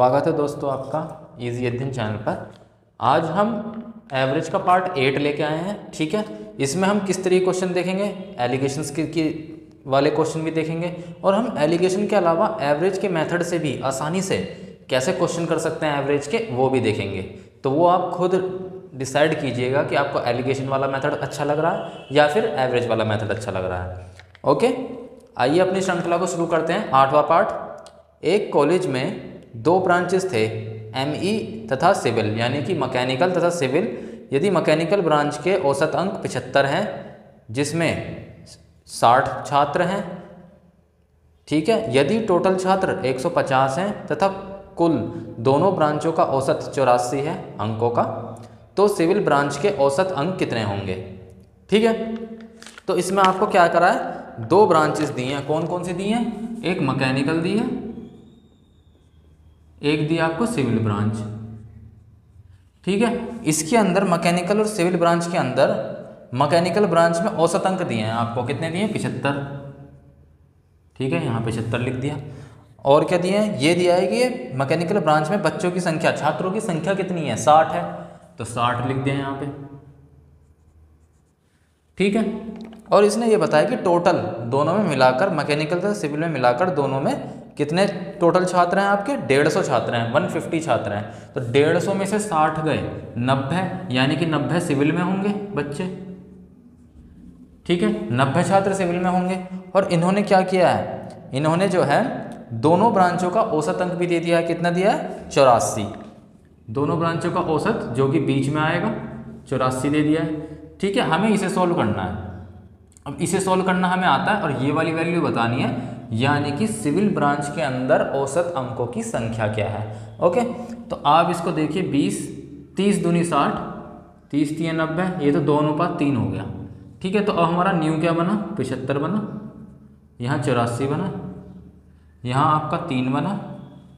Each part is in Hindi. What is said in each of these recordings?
स्वागत है दोस्तों आपका इजी अध्ययन चैनल पर। आज हम एवरेज का पार्ट 8 लेके आए हैं। ठीक है, इसमें हम किस तरह क्वेश्चन देखेंगे, एलिगेशंस की वाले क्वेश्चन भी देखेंगे और हम एलिगेशन के अलावा एवरेज के मेथड से भी आसानी से कैसे क्वेश्चन कर सकते हैं एवरेज के, वो भी देखेंगे। तो वो आप खुद डिसाइड कीजिएगा कि आपको एलिगेशन वाला मेथड अच्छा लग रहा है या फिर एवरेज वाला मेथड अच्छा लग रहा है। ओके, आइए अपनी श्रृंखला को शुरू करते हैं। 8वां पार्ट। एक कॉलेज में 2 ब्रांचेस थे, एमई तथा सिविल, यानी कि मैकेनिकल तथा सिविल। यदि मैकेनिकल ब्रांच के औसत अंक 75 हैं, जिसमें 60 छात्र हैं, ठीक है। यदि टोटल छात्र 150 हैं तथा कुल दोनों ब्रांचों का औसत 84 है अंकों का, तो सिविल ब्रांच के औसत अंक कितने होंगे। ठीक है, तो इसमें आपको क्या करा है, 2 ब्रांचेस दी हैं। कौन कौन सी दी हैं? एक मैकेनिकल दी है, एक दी आपको सिविल ब्रांच। ठीक है, इसके अंदर मैकेनिकल और सिविल ब्रांच के अंदर मैकेनिकल ब्रांच में औसत अंक दिए हैं आपको। कितने दिए? 75। ठीक है, यहाँ 75 लिख दिया। और क्या दिए हैं? ये दिया है कि मैकेनिकल ब्रांच में बच्चों की संख्या, छात्रों की संख्या कितनी है? 60 है, तो 60 लिख दिया यहाँ पे। ठीक है, और इसने ये बताया कि टोटल दोनों में मिलाकर, मैकेनिकल तथा सिविल में मिलाकर दोनों में कितने टोटल छात्र हैं आपके? 150 छात्र हैं, 150 छात्र हैं। तो 150 में से 60 गए, 90, यानी कि 90 सिविल में होंगे बच्चे। ठीक है, 90 छात्र सिविल में होंगे। और इन्होंने क्या किया है, इन्होंने जो है दोनों ब्रांचों का औसत अंक भी दे दिया है। कितना दिया है? 84। दोनों ब्रांचों का औसत जो कि बीच में आएगा 84 दे दिया है। ठीक है, हमें इसे सॉल्व करना है। अब इसे सॉल्व करना हमें आता है और ये वाली वैल्यू बतानी है, यानी कि सिविल ब्रांच के अंदर औसत अंकों की संख्या क्या है। ओके, तो आप इसको देखिए, 20, 30 दूनी 60, 30 3 90, ये तो 2:3 हो गया। ठीक है, तो अब हमारा न्यू क्या बना? 75 बना, यहाँ 84 बना, यहाँ आपका 3 बना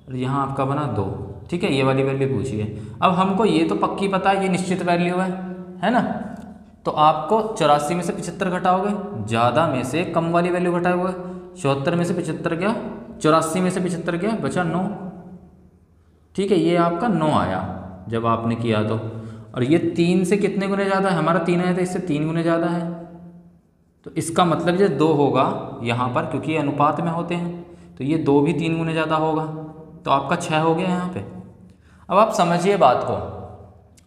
और यहाँ आपका बना 2। ठीक है, ये वाली वैल्यू पूछी है। अब हमको ये तो पक्की पता है, ये निश्चित वैल्यू है ना। तो आपको 84 में से 75 घटाओगे, ज़्यादा में से कम वाली वैल्यू घटाओगे। 74 में से 75 गया, 84 में से 75 गया, बचा 9। ठीक है, ये आपका 9 आया जब आपने किया तो। और ये 3 से कितने गुने ज़्यादा है? हमारा 3 आया था, इससे 3 गुने ज़्यादा है। तो इसका मतलब ये 2 होगा यहाँ पर, क्योंकि ये अनुपात में होते हैं, तो ये 2 भी 3 गुने ज़्यादा होगा। तो आपका 6 हो गया यहाँ पे। अब आप समझिए बात को,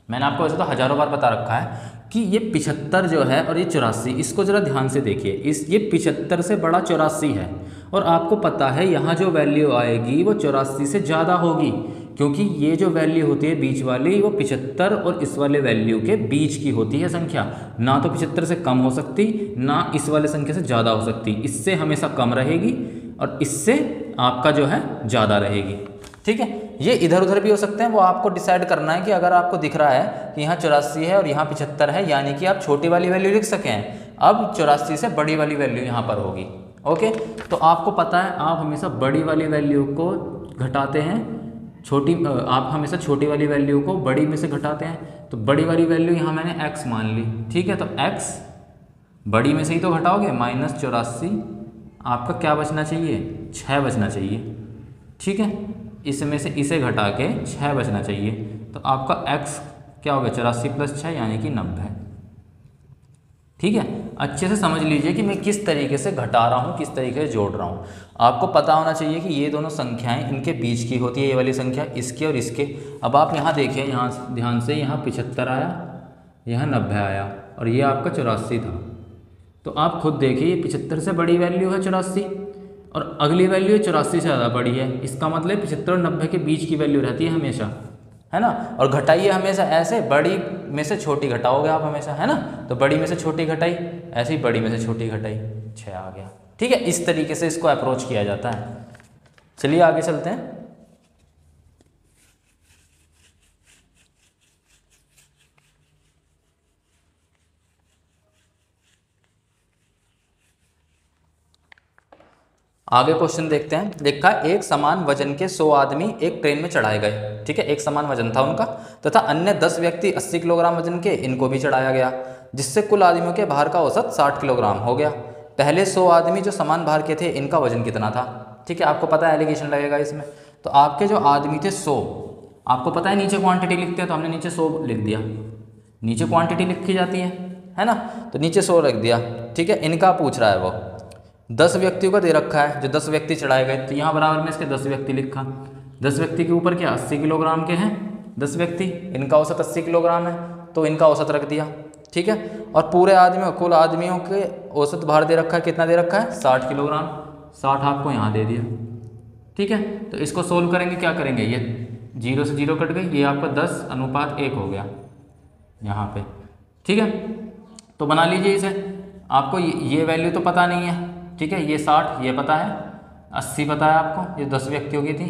मैंने आपको वैसे तो हज़ारों बार बता रखा है कि ये 75 जो है और ये 84, इसको ज़रा ध्यान से देखिए। ये 75 से बड़ा 84 है, और आपको पता है यहाँ जो वैल्यू आएगी वो 84 से ज़्यादा होगी, क्योंकि ये जो वैल्यू होती है बीच वाली, वो 75 और इस वाले वैल्यू के बीच की होती है संख्या। ना तो 75 से कम हो सकती, ना इस वाले संख्या से ज़्यादा हो सकती। इससे हमेशा कम रहेगी और इससे आपका जो है ज़्यादा रहेगी। ठीक है, ये इधर उधर भी हो सकते हैं, वो आपको डिसाइड करना है कि अगर आपको दिख रहा है कि यहाँ 84 है और यहाँ 75 है, यानी कि आप छोटी वाली वैल्यू लिख सकें। अब 84 से बड़ी वाली वैल्यू यहाँ पर होगी। ओके, तो आपको पता है आप हमेशा बड़ी वाली वैल्यू को घटाते हैं, आप हमेशा छोटी वाली वैल्यू को बड़ी में से घटाते हैं। तो बड़ी वाली वैल्यू यहाँ मैंने x मान ली। ठीक है, तो x बड़ी में से ही तो घटाओगे, -84, आपका क्या बचना चाहिए? 6 बचना चाहिए। ठीक है, इसमें से इसे घटा के 6 बचना चाहिए। तो आपका x क्या होगा? 84 + 6 यानी कि 90। ठीक है, अच्छे से समझ लीजिए कि मैं किस तरीके से घटा रहा हूँ, किस तरीके से जोड़ रहा हूँ। आपको पता होना चाहिए कि ये दोनों संख्याएं इनके बीच की होती है, ये वाली संख्या इसके और इसके। अब आप यहाँ देखिए, यहाँ ध्यान से, यहाँ 75 आया, यहाँ 90 आया और ये आपका 84 था। तो आप खुद देखिए, ये 75 से बड़ी वैल्यू है 84 और अगली वैल्यू 84 से ज़्यादा बड़ी है। इसका मतलब 75 और 90 के बीच की वैल्यू रहती है हमेशा, है ना। और घटाइए हमेशा ऐसे, बड़ी में से छोटी घटाओगे आप हमेशा, है ना। तो बड़ी में से छोटी घटाई, ऐसे ही बड़ी में से छोटी घटाई, 6 आ गया। ठीक है, इस तरीके से इसको अप्रोच किया जाता है। चलिए आगे चलते हैं। आगे क्वेश्चन देखते हैं। लिखा है, एक समान वजन के 100 आदमी एक ट्रेन में चढ़ाए गए। ठीक है, एक समान वजन था उनका, तथा अन्य 10 व्यक्ति 80 किलोग्राम वजन के इनको भी चढ़ाया गया, जिससे कुल आदमियों के भार का औसत 60 किलोग्राम हो गया। पहले 100 आदमी जो समान भार के थे, इनका वजन कितना था? ठीक है, आपको पता है एलिगेशन लगेगा इसमें। तो आपके जो आदमी थे 100, आपको पता है नीचे क्वांटिटी लिखते हैं तो हमने नीचे 100 लिख दिया, नीचे क्वांटिटी लिखी जाती है ना, तो नीचे 100 रख दिया। ठीक है, इनका पूछ रहा है वो 10 व्यक्तियों का दे रखा है, जो 10 व्यक्ति चढ़ाए गए, तो यहाँ बराबर में इसके 10 व्यक्ति लिखा। 10 व्यक्ति के ऊपर क्या 80 किलोग्राम के हैं 10 व्यक्ति, इनका औसत 80 किलोग्राम है, तो इनका औसत रख दिया। ठीक है, और पूरे आदमियों कुल आदमियों के औसत भार दे रखा है, कितना दे रखा है 60 किलोग्राम, 60 आपको यहाँ दे दिया। ठीक है, तो इसको सोल्व करेंगे, क्या करेंगे, ये 0 से 0 कट गई, ये आपका 10:1 हो गया यहाँ पे। ठीक है, तो बना लीजिए इसे। आपको ये वैल्यू तो पता नहीं है, ठीक है, ये 60 ये पता है, 80 पता है आपको, ये 10 व्यक्तियों की थी।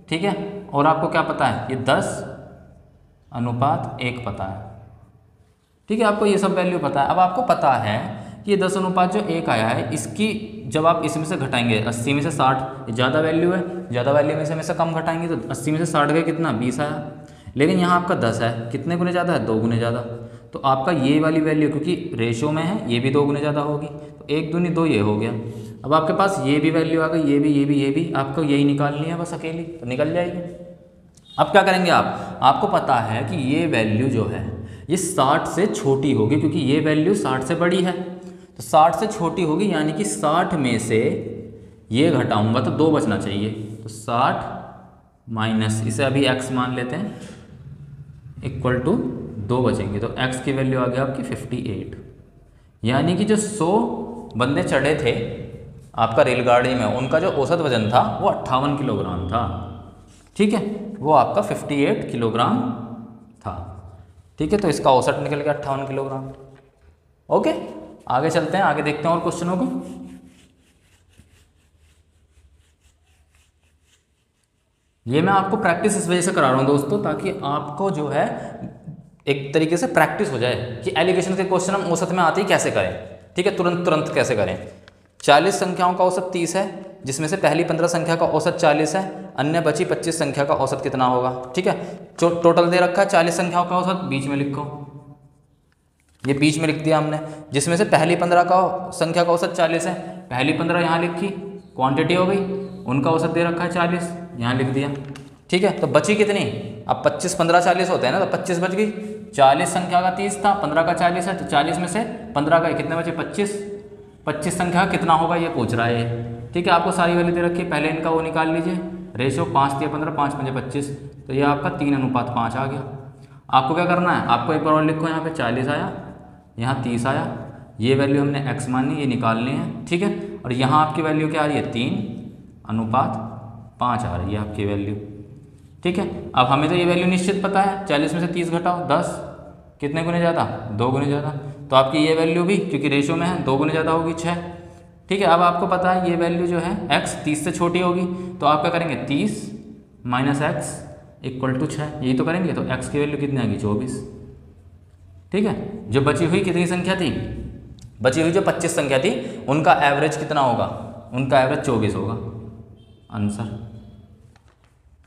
ठीक है, और आपको क्या पता है, ये 10:1 पता है। ठीक है, आपको ये सब वैल्यू पता है। अब आपको पता है कि ये 10:1 आया है, इसकी जब आप इसमें से घटाएंगे 80 में से 60, ज़्यादा वैल्यू है, ज़्यादा वैल्यू में से कम घटाएंगे तो 80 में से 60 गए कितना 20 आया, लेकिन यहाँ आपका 10 है, कितने गुने ज़्यादा है 2 गुने ज़्यादा, तो आपका ये वाली वैल्यू क्योंकि रेशो में है ये भी 2 गुने ज़्यादा होगी, तो 1 दूनी 2 ये हो गया। अब आपके पास ये भी वैल्यू आ गई, ये भी आपको यही निकालनी है बस अकेली, तो निकल जाएगी। अब क्या करेंगे आपको पता है कि ये वैल्यू जो है ये 60 से छोटी होगी, क्योंकि ये वैल्यू 60 से बड़ी है, तो 60 से छोटी होगी, यानी कि 60 में से ये घटाऊंगा तो 2 बचना चाहिए, तो 60 माइनस इसे अभी x मान लेते हैं इक्वल टू 2 बचेंगे, तो x की वैल्यू आ गया आपकी 58। यानी कि जो 100 बंदे चढ़े थे आपका रेलगाड़ी में, उनका जो औसत वजन था वो 58 किलोग्राम था। ठीक है, वो आपका 58 किलोग्राम था। ठीक है, तो इसका औसत निकल गया 58 किलोग्राम। ओके, आगे चलते हैं, आगे देखते हैं और क्वेश्चनों को। ये मैं आपको प्रैक्टिस इस वजह से करा रहा हूँ दोस्तों, ताकि आपको जो है एक तरीके से प्रैक्टिस हो जाए कि एलिगेशन के क्वेश्चन हम औसत में आते ही कैसे करें। ठीक है, तुरंत कैसे करें। 40 संख्याओं का औसत 30 है, जिसमें से पहली 15 संख्या का औसत 40 है, अन्य बची 25 संख्या का औसत कितना होगा। ठीक है, टोटल दे रखा है 40 संख्याओं का औसत, बीच में लिखो, ये बीच में लिख दिया हमने, जिसमें से पहली 15 का संख्या का औसत 40 है, पहली 15 यहाँ लिखी, क्वांटिटी हो गई, उनका औसत दे रखा है 40, यहाँ लिख दिया। ठीक है, तो बची कितनी, अब 25 15 40 होते हैं ना, तो 25 बच गई। 40 संख्या का 30 था, 15 का 40 है, तो 40 में से 15 गए, कितने बचे 25 संख्या कितना होगा ये पूछ रहा है। ठीक है, आपको सारी वैल्यू दे रखी है, पहले इनका वो निकाल लीजिए, रेशो 5 × 15 5 × 5 25, तो ये आपका 3:5 आ गया। आपको क्या करना है, आपको एक बार और लिखो, यहाँ पे 40 आया, यहाँ 30 आया, ये वैल्यू हमने x मानी, ये निकालनी है। ठीक है, और यहाँ आपकी वैल्यू क्या आ रही है 3:5 आ रही है आपकी वैल्यू। ठीक है, अब हमें तो ये वैल्यू निश्चित पता है, 40 में से 30 घटाओ 10, कितने गुने ज़्यादा 2 गुने ज़्यादा, तो आपकी ये वैल्यू भी क्योंकि रेशो में है 2 गुने ज़्यादा होगी 6। ठीक है, अब आपको पता है ये वैल्यू जो है x 30 से छोटी होगी, तो आप क्या करेंगे 30 - x = 6, यही तो करेंगे, तो x की वैल्यू कितनी आ गई 24। ठीक है, जो बची हुई कितनी संख्या थी, बची हुई जो 25 संख्या थी उनका एवरेज कितना होगा, उनका एवरेज 24 होगा आंसर।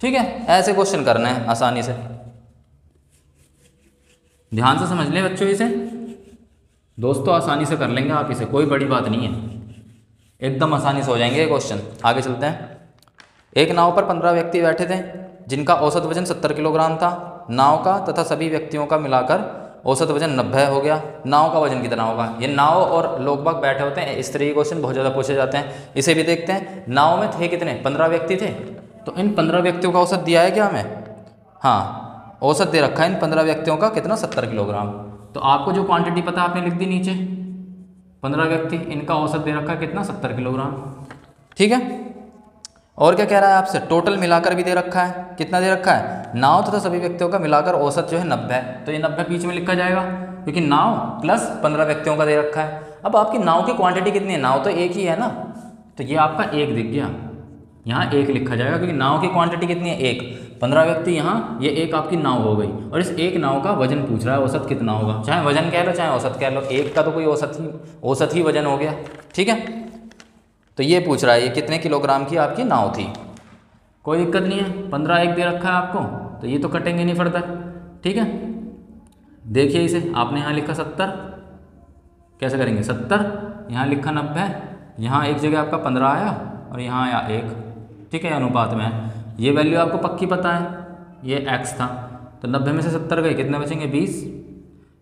ठीक है, ऐसे क्वेश्चन करना है आसानी से, ध्यान से समझ लें बच्चों इसे दोस्तों, आसानी से कर लेंगे आप इसे, कोई बड़ी बात नहीं है, एकदम आसानी से हो जाएंगे ये क्वेश्चन। आगे चलते हैं। एक नाव पर 15 व्यक्ति बैठे थे, जिनका औसत वजन 70 किलोग्राम था। नाव का तथा सभी व्यक्तियों का मिलाकर औसत वजन 90 हो गया। नाव का वजन कितना होगा। ये नाव और लोग बाग बैठे होते हैं, इस तरह के क्वेश्चन बहुत ज़्यादा पूछे जाते हैं। इसे भी देखते हैं। नाव में थे कितने 15 व्यक्ति थे, तो इन 15 व्यक्तियों का औसत दिया है क्या हमें, हाँ औसत दे रखा है इन 15 व्यक्तियों का कितना 70 किलोग्राम। तो आपको जो क्वांटिटी पता आपने लिख दी नीचे, 15 व्यक्ति, इनका औसत दे रखा है कितना 70 किलोग्राम। ठीक है, और क्या कह रहा है आपसे, टोटल मिलाकर भी दे रखा है, कितना दे रखा है, नाव तथा सभी व्यक्तियों का मिलाकर औसत जो है 90 है, तो ये 90 बीच में लिखा जाएगा क्योंकि नाव प्लस 15 व्यक्तियों का दे रखा है। अब आपकी नाव की क्वांटिटी कितनी है, नाव तो एक ही है ना, तो ये आपका 1 दिख गया, यहाँ 1 लिखा जाएगा क्योंकि नाव की क्वांटिटी कितनी है 1, 15 व्यक्ति यहाँ, ये 1 आपकी नाव हो गई, और इस एक नाव का वजन पूछ रहा है औसत कितना होगा, चाहे वजन कह लो चाहे औसत कह लो, एक का तो कोई औसत ही वजन हो गया। ठीक है, तो ये पूछ रहा है ये कितने किलोग्राम की आपकी नाव थी। कोई दिक्कत नहीं है, 15 1 दे रखा है आपको, तो ये तो कटेंगे नहीं फर्दर। ठीक है, देखिए इसे, आपने यहाँ लिखा 70, कैसे करेंगे 70, यहाँ लिखा 90, यहाँ एक जगह आपका 15 आया और यहाँ आया 1। ठीक है, अनुपात में है, ये वैल्यू आपको पक्की पता है, ये x था, तो 90 में से 70 गए, कितने बचेंगे 20।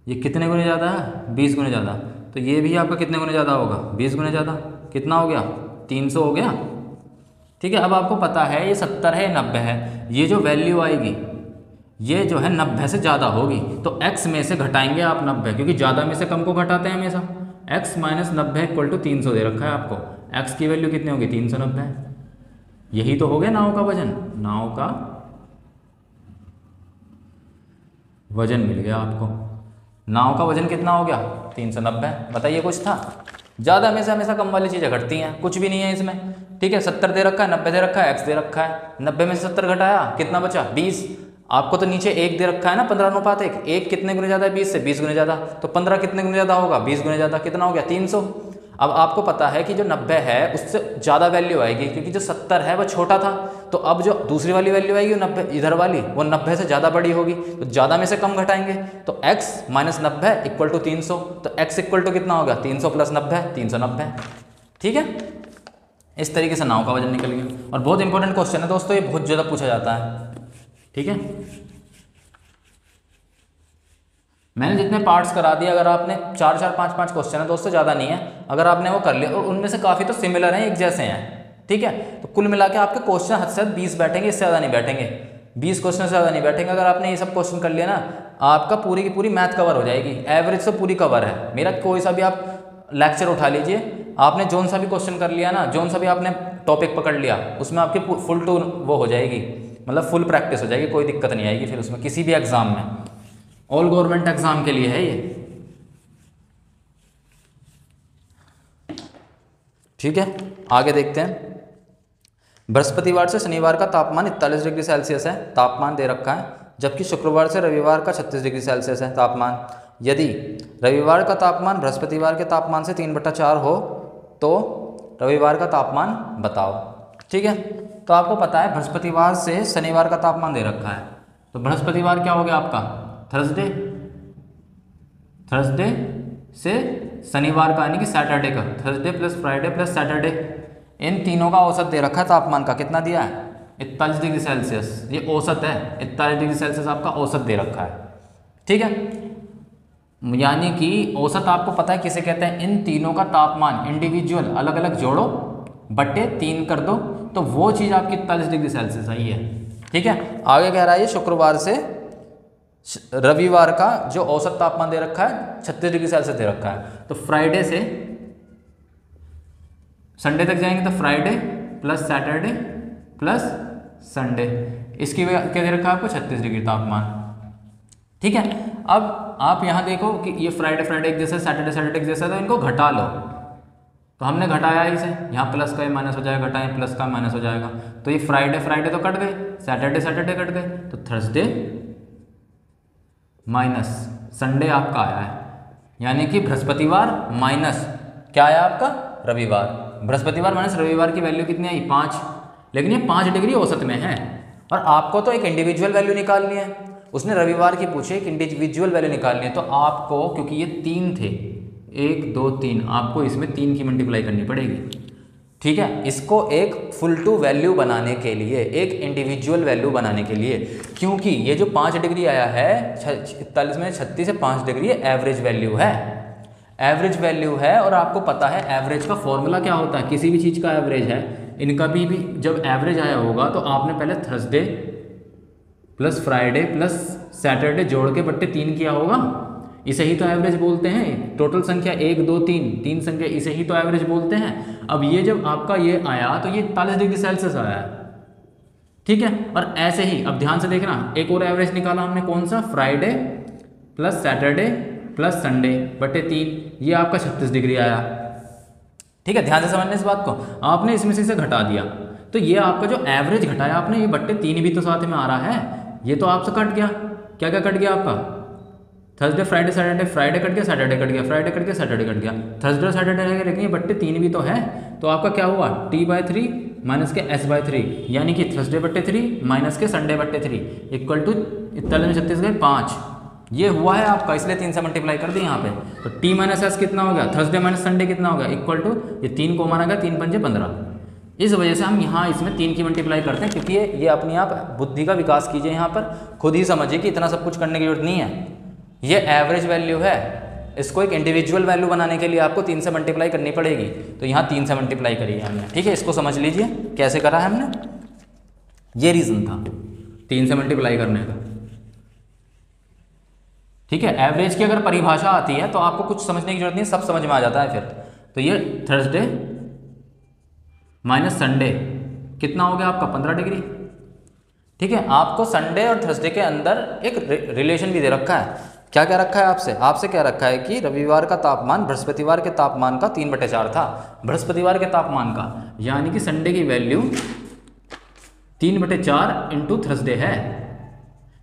ये कितने गुने ज़्यादा है, 20 गुने ज़्यादा, तो ये भी आपका कितने गुने ज़्यादा होगा, 20 गुने ज़्यादा। कितना हो गया, 300 हो गया। ठीक है, अब आपको पता है ये 70 है, 90 है, ये जो वैल्यू आएगी ये जो है 90 से ज़्यादा होगी, तो x में से घटाएंगे आप 90, क्योंकि ज़्यादा में से कम को घटाते हैं हमेशा। x माइनस 90 इक्वल टू 300 दे रखा है आपको, x की वैल्यू कितनी होगी 390। यही तो हो गया नाव का वजन, नाव का वजन मिल गया आपको। नाव का वजन कितना हो गया 390। बताइए कुछ था, ज़्यादा में से हमेशा कम वाली चीज़ें घटती हैं, कुछ भी नहीं है इसमें। ठीक है, 70 दे रखा है, 90 दे रखा है, x दे रखा है, 90 में से 70 घटाया कितना बचा 20। आपको तो नीचे 1 दे रखा है ना, 15:1, 1 कितने गुने ज़्यादा है 20 से, 20 गुने ज़्यादा, तो 15 कितने गुने ज़्यादा होगा 20 गुने ज़्यादा, कितना हो गया 300। अब आपको पता है कि जो 90 है उससे ज़्यादा वैल्यू आएगी, क्योंकि जो 70 है वो छोटा था, तो अब जो दूसरी वाली वैल्यू आएगी 90 इधर वाली, वो 90 से ज़्यादा बड़ी होगी, तो ज़्यादा में से कम घटाएंगे, तो x माइनस 90 इक्वल टू 300, तो x इक्वल टू कितना होगा 300 प्लस 90, 390। ठीक है, इस तरीके से नाव का वजन निकल गया। और बहुत इंपॉर्टेंट क्वेश्चन है दोस्तों, ये बहुत ज़्यादा पूछा जाता है। ठीक है, मैंने जितने पार्ट्स करा दिए, अगर आपने 4-4, 5-5 क्वेश्चन है दोस्तों, ज़्यादा नहीं है, अगर आपने वो कर लिया, और उनमें से काफ़ी तो सिमिलर हैं, एक जैसे हैं। ठीक है, तो कुल मिला के आपके क्वेश्चन हद से हद 20 बैठेंगे, इससे ज़्यादा नहीं बैठेंगे, 20 क्वेश्चन से ज़्यादा नहीं बैठेंगे। अगर आपने ये सब क्वेश्चन कर लिया ना, आपका पूरी की पूरी मैथ कवर हो जाएगी, एवरेज तो पूरी कवर है। मेरा कोई सा भी आप लेक्चर उठा लीजिए, आपने जोन सा भी क्वेश्चन कर लिया ना, जोन सा भी आपने टॉपिक पकड़ लिया, उसमें आपकी फुल टू वो हो जाएगी, मतलब फुल प्रैक्टिस हो जाएगी, कोई दिक्कत नहीं आएगी फिर उसमें किसी भी एग्जाम में। ऑल गवर्नमेंट एग्जाम के लिए है ये। ठीक है, आगे देखते हैं। बृहस्पतिवार से शनिवार का तापमान 41 डिग्री सेल्सियस है, तापमान दे रखा है, जबकि शुक्रवार से रविवार का 36 डिग्री सेल्सियस है तापमान। यदि रविवार का तापमान बृहस्पतिवार के तापमान से 3/4 हो तो रविवार का तापमान बताओ। ठीक है, तो आपको पता है बृहस्पतिवार से शनिवार का तापमान दे रखा है, तो बृहस्पतिवार क्या हो गया आपका थर्सडे, थर्सडे से शनिवार का यानी कि सैटरडे का, Thursday plus Friday plus Saturday, इन तीनों का औसत दे रखा है तापमान का, कितना दिया है 41 डिग्री सेल्सियस, ये औसत है, 41 डिग्री सेल्सियस आपका औसत दे रखा है। ठीक है, यानी कि औसत आपको पता है किसे कहते हैं, इन तीनों का तापमान इंडिविजुअल अलग अलग जोड़ो बटे 3 कर दो, तो वो चीज़ आपकी 41 डिग्री सेल्सियस आई है। ठीक है, आगे कह रहा है ये शुक्रवार से रविवार का जो औसत तापमान दे रखा है 36 डिग्री सेल्सियस दे रखा है, तो फ्राइडे से संडे तक जाएंगे, तो Friday plus Saturday plus Sunday, इसकी क्या दे रखा है आपको 36 डिग्री तापमान। ठीक है, अब आप यहाँ देखो कि ये फ्राइडे फ्राइडे एक जैसा, सैटरडे सैटरडे एक जैसा, तो इनको घटा लो, तो हमने घटाया इसे, यहाँ प्लस का माइनस हो जाएगा, घटाएं प्लस का माइनस हो जाएगा, तो ये फ्राइडे फ्राइडे तो कट गए, सैटरडे सैटरडे कट गए, तो थर्सडे माइनस संडे आपका आया है, यानी कि बृहस्पतिवार माइनस क्या आया आपका रविवार। बृहस्पतिवार माइनस रविवार की वैल्यू कितनी आई 5, लेकिन ये 5 डिग्री औसत में है, और आपको तो एक इंडिविजुअल वैल्यू निकालनी है, उसने रविवार की पूछी, एक इंडिविजुअल वैल्यू निकालनी है, तो आपको क्योंकि ये 3 थे, 1 2 3, आपको इसमें 3 की मल्टीप्लाई करनी पड़ेगी। ठीक है, इसको एक फुल टू वैल्यू बनाने के लिए, एक इंडिविजुअल वैल्यू बनाने के लिए, क्योंकि ये जो 5 डिग्री आया है 41 में 36 से 5 डिग्री एवरेज वैल्यू है, एवरेज वैल्यू है। और आपको पता है एवरेज का फॉर्मूला क्या होता है, किसी भी चीज़ का एवरेज है, इनका भी जब एवरेज आया होगा तो आपने पहले Thursday plus Friday plus Saturday जोड़ के बट्टे 3 किया होगा, इसे ही तो एवरेज बोलते हैं। टोटल संख्या 1 2 3 संख्या, इसे ही तो एवरेज बोलते हैं। अब ये जब आपका ये आया तो ये 41 डिग्री सेल्सियस आया है। ठीक है, और ऐसे ही अब ध्यान से देखना, एक और एवरेज निकाला हमने, कौन सा, Friday plus Saturday plus Sunday बटे 3, ये आपका 36 डिग्री आया। ठीक है, ध्यान से समझने इस बात को, आपने इसमें से इसे घटा दिया, तो ये आपका जो एवरेज घटाया आपने, ये बट्टे 3 भी तो साथ में आ रहा है, ये तो आपसे कट गया। क्या क्या कट गया आपका, Thursday Friday Saturday, Friday cut गया, सैटरडे कट गया, फ्राइडे कट गया, सैटरडे कट गया, थर्सडे सैटरडे रह गया, लेकिन ये बट्टे 3 भी तो है, तो आपका क्या हुआ t/3 माइनस के s/3, यानी कि थर्सडे बट्टे 3 माइनस के संडे बट्टे 3 इक्वल टू 41 में 36 गए 5, ये हुआ है आपका, इसलिए 3 से मल्टीप्लाई कर दी यहाँ पे, तो t माइनस एस कितना हो गया, थर्सडे माइनस संडे कितना हो गया, इक्वल टू ये 3 को माना गया, 3 पंजे 15, इस वजह से हम यहाँ इसमें 3 की मल्टीप्लाई करते हैं, क्योंकि ये अपनी आप बुद्धि का विकास कीजिए, यहाँ पर खुद ही समझिए कि इतना सब कुछ करने की जरूरत नहीं है। ये एवरेज वैल्यू है, इसको एक इंडिविजुअल वैल्यू बनाने के लिए आपको 3 से मल्टीप्लाई करनी पड़ेगी, तो यहाँ 3 से मल्टीप्लाई करी है हमने। ठीक है, इसको समझ लीजिए कैसे करा है हमने, ये रीज़न था 3 से मल्टीप्लाई करने का। ठीक है, एवरेज की अगर परिभाषा आती है तो आपको कुछ समझने की जरूरत नहीं, सब समझ में आ जाता है फिर। तो ये थर्सडे माइनस संडे कितना हो गया आपका 15 डिग्री। ठीक है, आपको संडे और थर्सडे के अंदर एक रिलेशन भी दे रखा है। क्या क्या रखा है आपसे क्या रखा है कि रविवार का तापमान बृहस्पतिवार के तापमान का 3/4 था, बृहस्पतिवार के तापमान का, यानी कि संडे की वैल्यू 3/4 इंटू थर्सडे है।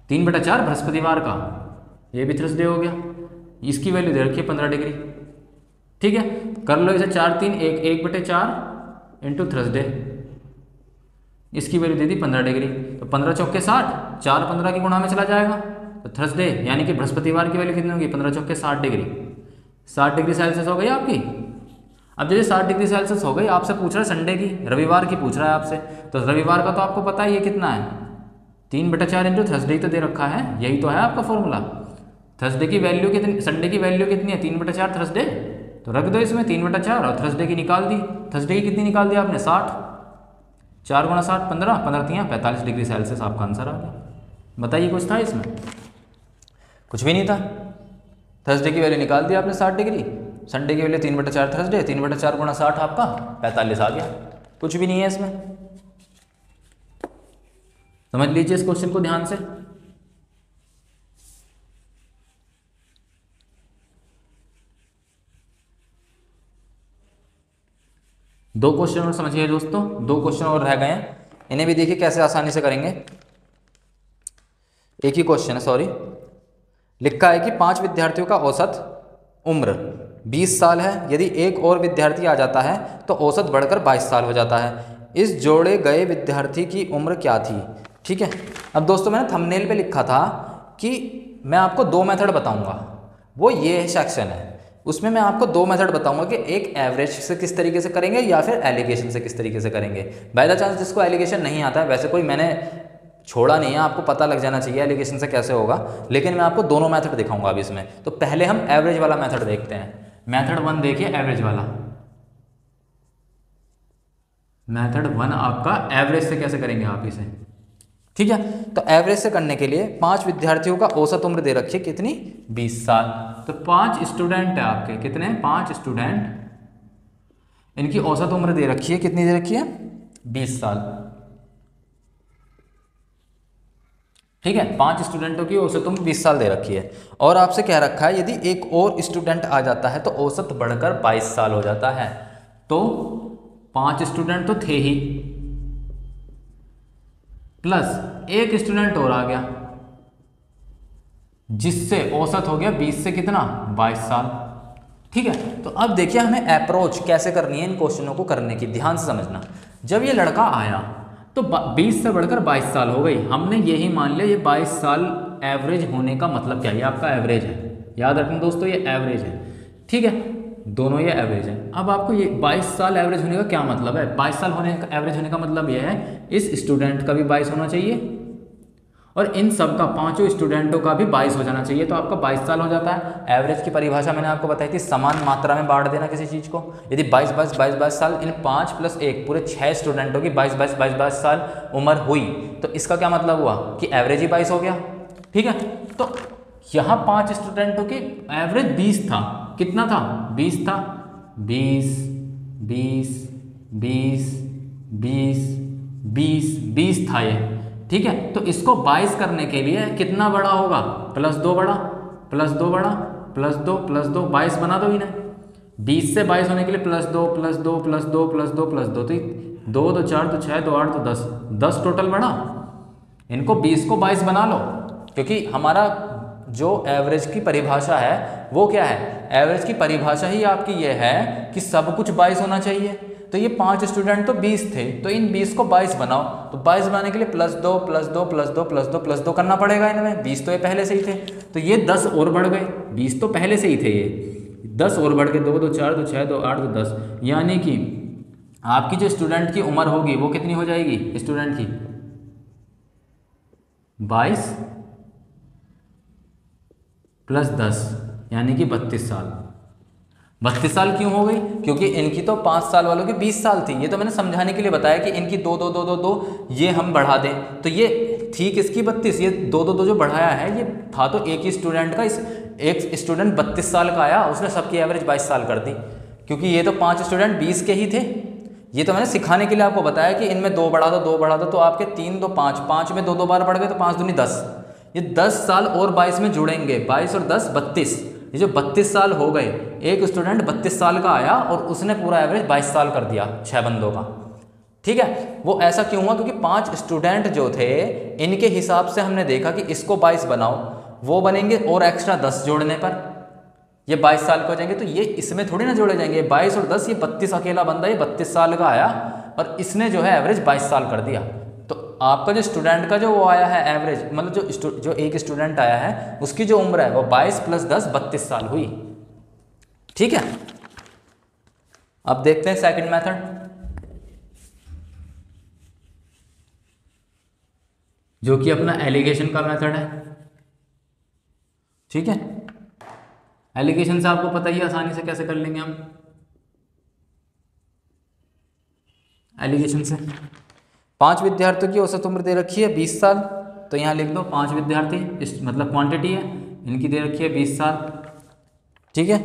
3/4 बृहस्पतिवार का, ये भी थर्सडे हो गया, इसकी वैल्यू दे रखी है 15 डिग्री। ठीक है, कर लो इसे 4 3 1 1/4 इंटू थर्सडे, इसकी वैल्यू दे दी 15 डिग्री। तो 15 चौके 60, 4 15 की गुणा में चला जाएगा, तो थर्सडे यानी कि बृहस्पतिवार की वैल्यू कितनी होगी 15 चौके 60 डिग्री। 60 डिग्री सेल्सियस हो गई आपकी। अब जैसे 60 डिग्री सेल्सियस हो गई, आपसे पूछ रहा है संडे की, रविवार की पूछ रहा है आपसे, तो रविवार का तो आपको पता है ये कितना है 3/4 इंटू थर्सडे ही तो दे रखा है, यही तो है आपका फॉर्मूला। थर्सडे की वैल्यू कितनी, संडे की वैल्यू कितनी है 3/4 थर्सडे, तो रख दो इसमें 3/4 और थर्सडे की निकाल दी। थर्सडे की कितनी निकाल दी आपने 60, 4 गुणा 60 15, 15 3 45 डिग्री सेल्सियस आपका आंसर आ गया। बताइए कुछ था इसमें? कुछ भी नहीं था। थर्सडे की वैल्यू निकाल दी आपने 60 डिग्री, संडे की वैल्यू 3/4 थर्सडे, 3/4 गुणा 60 आपका 45 आ गया। कुछ भी नहीं है इसमें। समझ लीजिए इस क्वेश्चन को ध्यान से। दो क्वेश्चन और समझिए दोस्तों, 2 क्वेश्चन और रह गए हैं, इन्हें भी देखिए कैसे आसानी से करेंगे। एक ही क्वेश्चन है, सॉरी। लिखा है कि 5 विद्यार्थियों का औसत उम्र 20 साल है, यदि एक और विद्यार्थी आ जाता है तो औसत बढ़कर 22 साल हो जाता है। इस जोड़े गए विद्यार्थी की उम्र क्या थी? ठीक है, अब दोस्तों मैंने थंबनेल पे लिखा था कि मैं आपको 2 मेथड बताऊंगा, वो ये सेक्शन है, उसमें मैं आपको 2 मेथड बताऊंगा कि एक एवरेज से किस तरीके से करेंगे या फिर एलिगेशन से किस तरीके से करेंगे। बाय द चांस जिसको एलिगेशन नहीं आता है, वैसे कोई मैंने छोड़ा नहीं है, आपको पता लग जाना चाहिए एलिगेशन से कैसे होगा, लेकिन मैं आपको दोनों मेथड दिखाऊंगा अभी इसमें। तो पहले हम एवरेज वाला मेथड देखते हैं। मेथड 1 देखिए, एवरेज वाला मेथड 1 आपका एवरेज से कैसे करेंगे आप इसे। ठीक है, तो एवरेज से करने के लिए 5 विद्यार्थियों का औसत उम्र दे रखी है कितनी 20 साल। तो 5 स्टूडेंट है आपके, कितने 5 स्टूडेंट, इनकी औसत उम्र दे रखी है, कितनी दे रखी है 20 साल। ठीक है, 5 स्टूडेंटों की औसत उम्र 20 साल दे रखी है, और आपसे कह रखा है यदि एक और स्टूडेंट आ जाता है तो औसत बढ़कर 22 साल हो जाता है। तो 5 स्टूडेंट तो थे ही, प्लस एक स्टूडेंट और आ गया, जिससे औसत हो गया 20 से कितना 22 साल। ठीक है, तो अब देखिए हमें अप्रोच कैसे करनी है इन क्वेश्चनों को करने की, ध्यान से समझना। जब ये लड़का आया तो 20 से बढ़कर 22 साल हो गई, हमने यही मान लिया ये 22 साल एवरेज होने का मतलब क्या है, ये आपका एवरेज है, याद रखना दोस्तों ये एवरेज है। ठीक है, दोनों ये एवरेज है। अब आपको ये 22 साल एवरेज होने का क्या मतलब है, 22 साल होने का एवरेज होने का मतलब ये है इस स्टूडेंट का भी 22 होना चाहिए और इन सब का 5 स्टूडेंटों का भी 22 हो जाना चाहिए, तो आपका 22 साल हो जाता है। एवरेज की परिभाषा मैंने आपको बताई थी, समान मात्रा में बांट देना किसी चीज़ को। यदि 22 साल इन 5 + 1 पूरे 6 स्टूडेंटों की 22 साल उम्र हुई, तो इसका क्या मतलब हुआ कि एवरेज ही 22 हो गया। ठीक है, तो यहाँ 5 स्टूडेंटों की एवरेज 20 था, कितना था 20 था, 20 20 20 20 20 20 था ये। ठीक है, तो इसको 22 करने के लिए कितना बड़ा होगा, +2 बड़ा, +2 बड़ा, +2 +2 22 बना दो इन्हें। 20 से 22 होने के लिए +2 +2 +2 +2 +2, तो 2 2 4 2 6 2 8 2 10, 10 टोटल बड़ा। इनको 20 को 22 बना लो, क्योंकि हमारा जो एवरेज की परिभाषा है वो क्या है, एवरेज की परिभाषा ही आपकी ये है कि सब कुछ 22 होना चाहिए। तो ये 5 स्टूडेंट तो 20 थे, तो इन 20 को 22 बनाओ, तो 22 बनाने के लिए +2 +2 +2 +2 +2 करना पड़ेगा इनमें। 20 तो ये पहले से ही थे, तो ये 10 और बढ़ गए, 20 तो पहले से ही थे, ये 10 और बढ़ गए, 2 2 4 2 6 2 8 2 10, यानी कि आपकी जो स्टूडेंट की उम्र होगी वो कितनी हो जाएगी स्टूडेंट की, 22 प्लस 10 यानी कि 32 साल। 32 साल क्यों हो गई? क्योंकि इनकी तो 5 साल वालों की 20 साल थी। ये तो मैंने समझाने के लिए बताया कि इनकी दो दो दो दो दो ये हम बढ़ा दें, तो ये थी किसकी 32, ये दो दो दो जो बढ़ाया है ये था तो एक ही स्टूडेंट का। इस एक स्टूडेंट 32 साल का आया, उसने सबकी एवरेज 22 साल कर दी, क्योंकि ये तो 5 स्टूडेंट 20 के ही थे। ये तो मैंने सिखाने के लिए आपको बताया कि इनमें 2 बढ़ा दो 2 बढ़ा दो, तो आपके 3 2 5, 5 में 2 2 बार बढ़ गए तो 5 दूनी 10, ये 10 साल और 22 में जुड़ेंगे, 22 और 10 32। ये जो 32 साल हो गए, एक स्टूडेंट 32 साल का आया और उसने पूरा एवरेज 22 साल कर दिया 6 बंदों का। ठीक है, वो ऐसा क्यों हुआ? क्योंकि 5 स्टूडेंट जो थे इनके हिसाब से हमने देखा कि इसको 22 बनाओ, वो बनेंगे और एक्स्ट्रा 10 जोड़ने पर ये 22 साल के हो जाएंगे, तो ये इसमें थोड़ी ना जोड़े जाएंगे। 22 और 10 ये 32 अकेला बंदा, ये 32 साल का आया और इसने जो है एवरेज 22 साल कर दिया। तो आपका जो स्टूडेंट का जो वो आया है एवरेज, मतलब जो एक स्टूडेंट आया है उसकी जो उम्र है वो 22 प्लस 10 32 साल हुई। ठीक है, अब देखते हैं सेकंड मेथड, जो कि अपना एलिगेशन का मेथड है। ठीक है, एलिगेशन से आपको पता ही आसानी से कैसे कर लेंगे हम। एलिगेशन से 5 विद्यार्थियों की औसत उम्र दे रखी है 20 साल, तो यहाँ लिख दो 5 विद्यार्थी, मतलब क्वांटिटी है, इनकी दे रखी है 20 साल। ठीक है,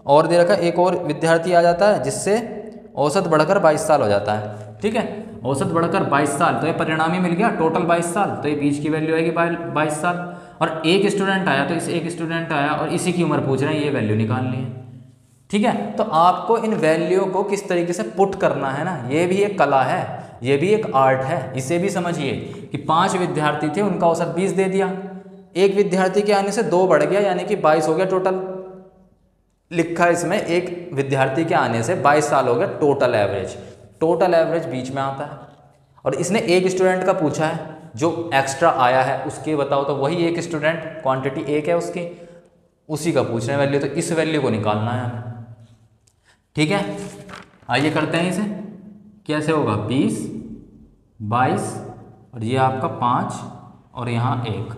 और दे रखा एक और विद्यार्थी आ जाता है जिससे औसत बढ़कर 22 साल हो जाता है। ठीक है, औसत बढ़कर 22 साल, तो ये परिणाम ही मिल गया, टोटल 22 साल, तो ये बीच की वैल्यू आएगी 22 साल। और एक स्टूडेंट आया, तो इस एक स्टूडेंट आया और इसी की उम्र पूछ रहे हैं, ये वैल्यू निकालनी है। ठीक है, तो आपको इन वैल्यू को किस तरीके से पुट करना है ना, ये भी एक कला है, ये भी एक आर्ट है। इसे भी समझिए कि 5 विद्यार्थी थे, उनका औसत 20 दे दिया, एक विद्यार्थी के आने से 2 बढ़ गया यानी कि 22 हो गया टोटल। लिखा इसमें एक विद्यार्थी के आने से 22 साल हो गया टोटल एवरेज। टोटल एवरेज बीच में आता है, और इसने एक स्टूडेंट का पूछा है जो एक्स्ट्रा आया है उसके बताओ, तो वही एक स्टूडेंट, क्वांटिटी एक है उसकी, उसी का पूछ रहे हैं वैल्यू, तो इस वैल्यू को निकालना है हमें। ठीक है, आइए करते हैं इसे। कैसे होगा? 20 22 और ये आपका 5 और यहाँ 1।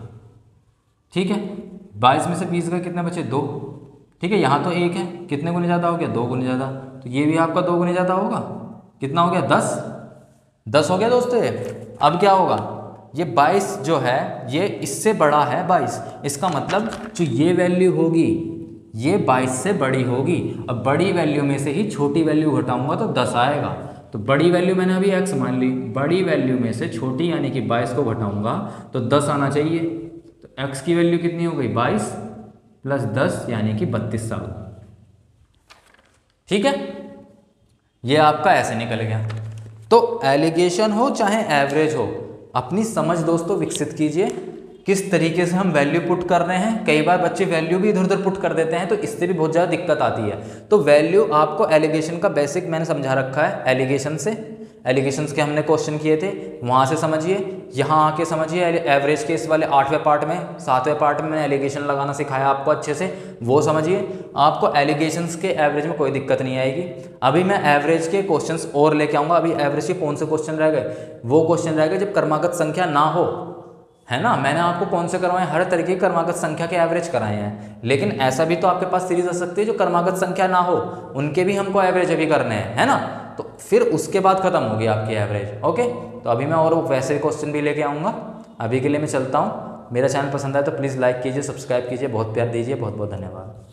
ठीक है, 22 में से 20 गए, कितने बचे? 2। ठीक है, यहाँ तो 1 है, कितने गुने ज़्यादा हो गया? 2 गुने ज़्यादा, तो ये भी आपका 2 गुने ज़्यादा होगा। कितना हो गया? 10 हो गया दोस्तों। अब क्या होगा? ये 22 जो है ये इससे बड़ा है 22, इसका मतलब जो ये वैल्यू होगी ये 22 से बड़ी होगी। अब बड़ी वैल्यू में से ही छोटी वैल्यू घटाऊंगा तो 10 आएगा। तो बड़ी वैल्यू मैंने अभी x मान ली, बड़ी वैल्यू में से छोटी यानी कि 22 को घटाऊंगा तो 10 आना चाहिए। तो x की वैल्यू कितनी हो गई? 22 प्लस 10 यानी कि 32 साल। ठीक है, ये आपका ऐसे निकल गया। तो एलिगेशन हो चाहे एवरेज हो, अपनी समझ दोस्तों विकसित कीजिए किस तरीके से हम वैल्यू पुट कर रहे हैं। कई बार बच्चे वैल्यू भी इधर उधर पुट कर देते हैं, तो इससे भी बहुत ज़्यादा दिक्कत आती है। तो वैल्यू आपको एलिगेशन का बेसिक मैंने समझा रखा है, एलिगेशन से, एलिगेशंस के हमने क्वेश्चन किए थे, वहाँ से समझिए, यहाँ आके समझिए एवरेज के इस वाले 8वें पार्ट में, 7वें पार्ट में मैंने एलिगेशन लगाना सिखाया आपको अच्छे से, वो समझिए। आपको एलिगेशंस के एवरेज में कोई दिक्कत नहीं आएगी। अभी मैं एवरेज के क्वेश्चंस और लेके आऊँगा। अभी एवरेज के कौन से क्वेश्चन रह गए? वो क्वेश्चन रह गए जब क्रमागत संख्या ना हो, है ना। मैंने आपको कौन से करवाए? हर तरीके की क्रमागत संख्या के एवरेज कराए हैं, लेकिन ऐसा भी तो आपके पास सीरीज आ सकती है जो क्रमागत संख्या ना हो, उनके भी हमको एवरेज अभी करने हैं, है ना। तो फिर उसके बाद खत्म होगी आपकी एवरेज। ओके, तो अभी मैं और वैसे क्वेश्चन भी लेके आऊँगा। अभी के लिए मैं चलता हूँ। मेरा चैनल पसंद आए तो प्लीज़ लाइक कीजिए, सब्सक्राइब कीजिए, बहुत प्यार दीजिए। बहुत बहुत धन्यवाद।